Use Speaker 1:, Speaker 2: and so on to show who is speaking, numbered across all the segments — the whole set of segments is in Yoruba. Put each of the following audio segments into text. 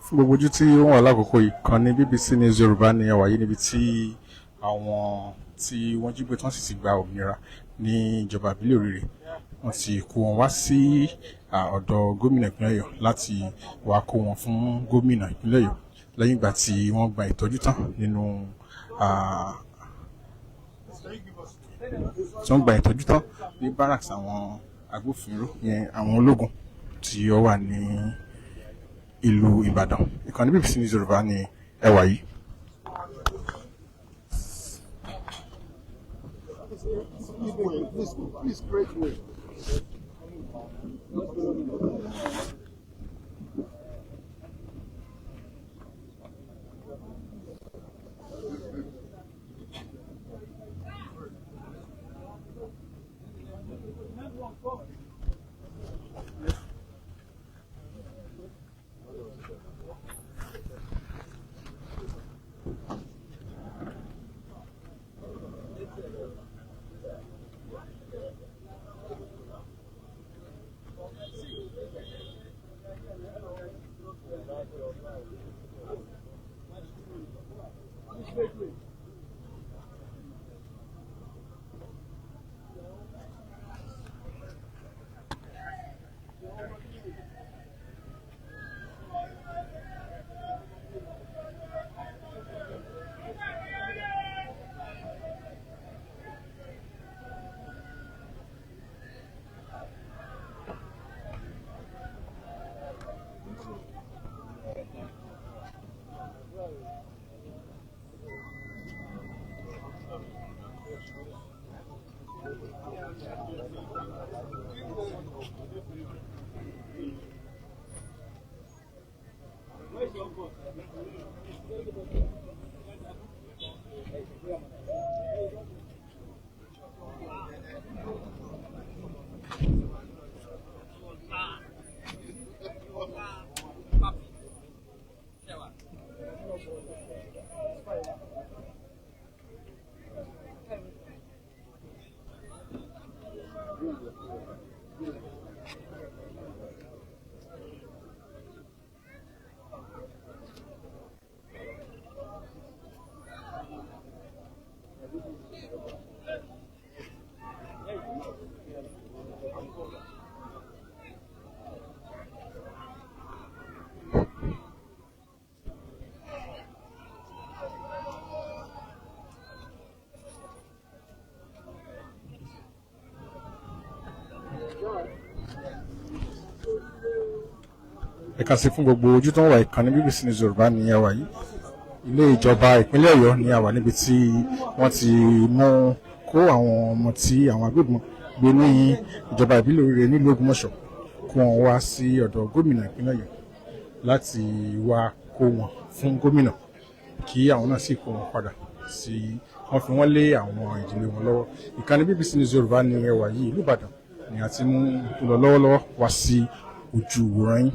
Speaker 1: fún gbogbo ojú tí ó wà lákòókò ìkànnì BBC News Yorùbá ní ẹwà yìí níbi tí àwọn tí wọ́n jí gbé tí wọ́n sì ti gba òmìnira ní ìjọba ìbílẹ̀ Òrìrì wọ́n ti kó wọn wá sí ọ̀dọ̀ gómìnà ìpínlẹ̀ Ọ̀yọ́ láti wá kó wọn fún gómìnà ìpínlẹ̀ Ọ̀yọ́ lẹ́yìn ìgbà tí wọ́n gba ìtọ́jú tán nínú ní barracks àwọn agbófinró yẹn àwọn ológun tí ó wà ní ìlú Ìbàdàn. Ìkànnì BBC News Yorùbá ní ẹwà yìí. Please break way. Ẹ̀ka sí fún gbogbo ojú tó ń wà ìkànnì BBC News Yorùbá ní ẹwà yìí. Ilé ìjọba ìpínlẹ̀ Ọ̀yọ́ ní àwà níbi tí wọ́n ti mú kó àwọn ọmọ tí àwọn agbébọn gbé ní ìjọba ìbílẹ̀ Òrìrì nílùú Ògbómọ̀ṣọ́ kó wọn wá sí ọ̀dọ̀ gómìnà ìpínlẹ̀ Ọ̀yọ́ láti wá kó wọn fún gómìnà kí àwọn náà sì kó wọn padà sí wọ́n fi wọ́n lé àwọn ìdílé wọn lọ́wọ́. Ìkànnì BBC News Yorùbá ní ẹwà yìí ìlú Ìbàdàn ni a ti mú lọ lọ́wọ́lọ́wọ́ wá sí ojú ìwòran yín.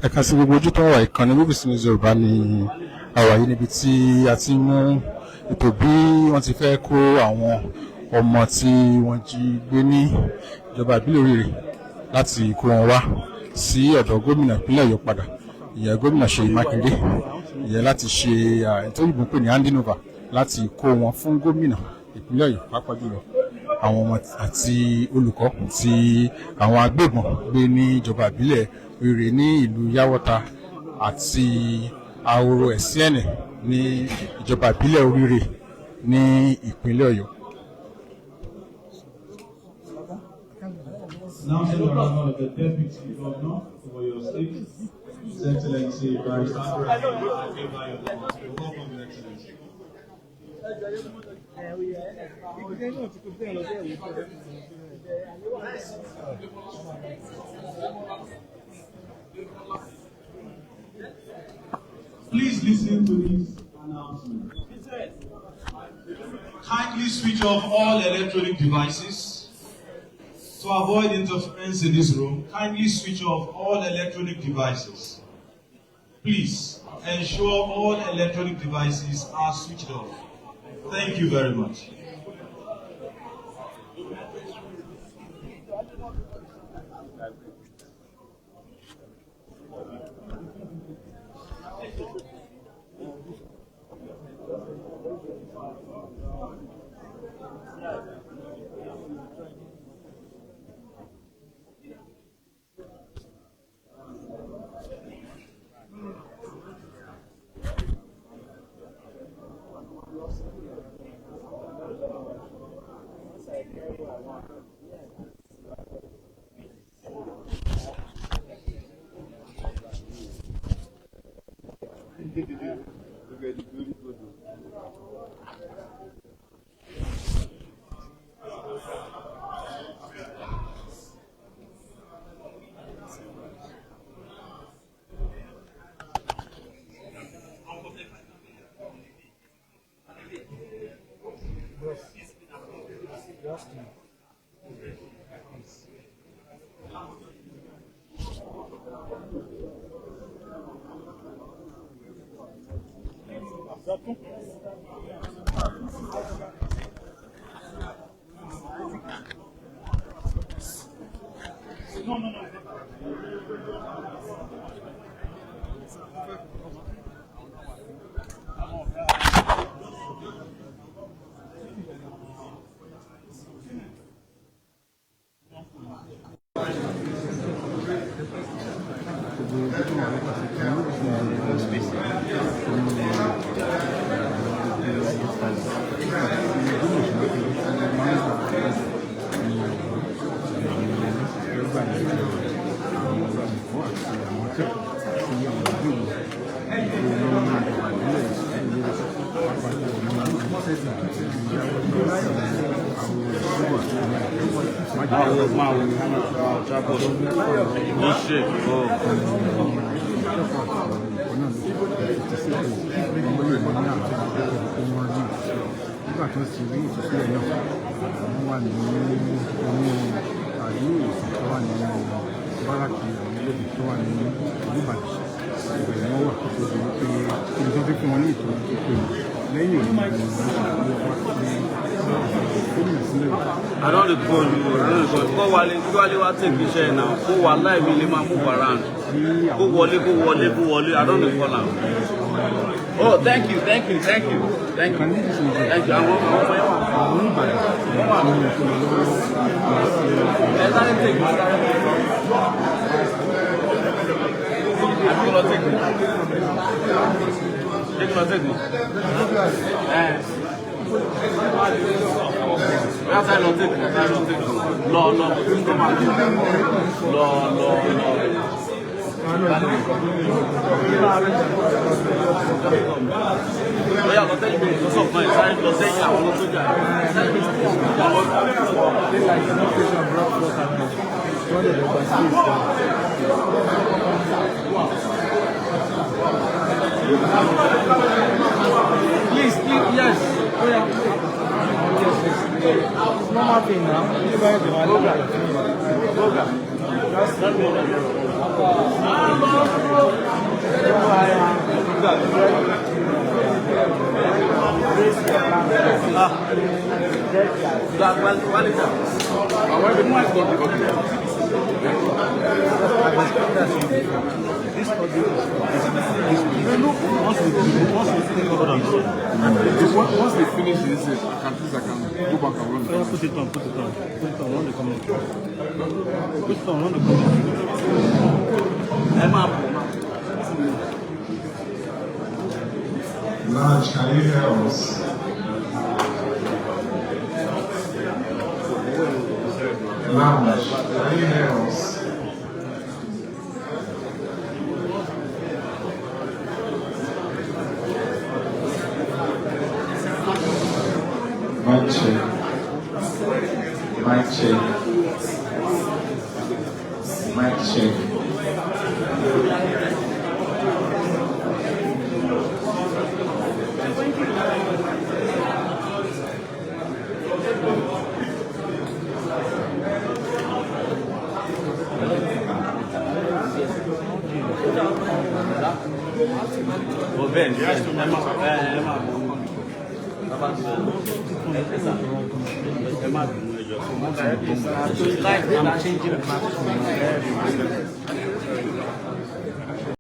Speaker 1: ẹ̀ka sí gbogbo ojú tó ń wà ìkànnì BBC News Yorùbá ní àwa yìí níbi tí a ti mú ètò bí wọ́n ti fẹ́ kó àwọn ọmọ tí wọ́n jí gbé ní ìjọba ìbílẹ̀ Oríire láti kó wọn wá sí ọ̀dọ̀ gómìnà ìpínlẹ̀ Ọ̀yọ́ padà ìyẹn gómìnà Ṣèyí Mákindé ìyẹn láti ṣe ètò ìbò pè ní handing over láti kó wọn fún gómìnà ìpínlẹ̀ Ọ̀yọ́ pàápàá jùlọ àwọn ọmọ àti olùkọ́ tí àwọn agbébọn gbé ní ìjọba ìbílẹ̀ Oríire ní ìlú Yáwọ́ta àti Ahoro Ẹ̀sìẹ̀nẹ̀ ní ìjọba ìbílẹ̀ Oríire ní ìpínlẹ̀ Ọ̀yọ́.
Speaker 2: Now to the honor of the Deputy Governor for your state, His Excellency Barrister Welcome, Your Excellency. Please listen to this announcement. Kindly switch off all electronic devices. To avoid interference in this room, kindly switch off all electronic devices. Please ensure all electronic devices are switched off. Thank you very much.
Speaker 3: Nígbà tó ti rí ìtúsílẹ̀ náà, àwọn wà ní àyè ìsìn tó wà ní báràkì àwọn olóògùn tó wà ní Ìbàdàn. Ìbẹ̀rẹ̀ wọn wà tó ti rí pé kí n tó fi fún wọn ní ìtọ́jú tó pé lẹ́yìn òní ni
Speaker 4: I don't recall you. Go Wale wa take iṣẹ́ now. Go Wale mi lè máa move around. Go Wale. I don't recall am. Oh, thank you. Please, yes.
Speaker 3: normal thing now. Once they finish this, I can go back and run.
Speaker 5: Put it on, run the comment. Put it on, run the comment.
Speaker 2: Large, can you hear us? Large, can you hear us? Mic check. Mic check. Mic check.
Speaker 5: I'm changing the platform.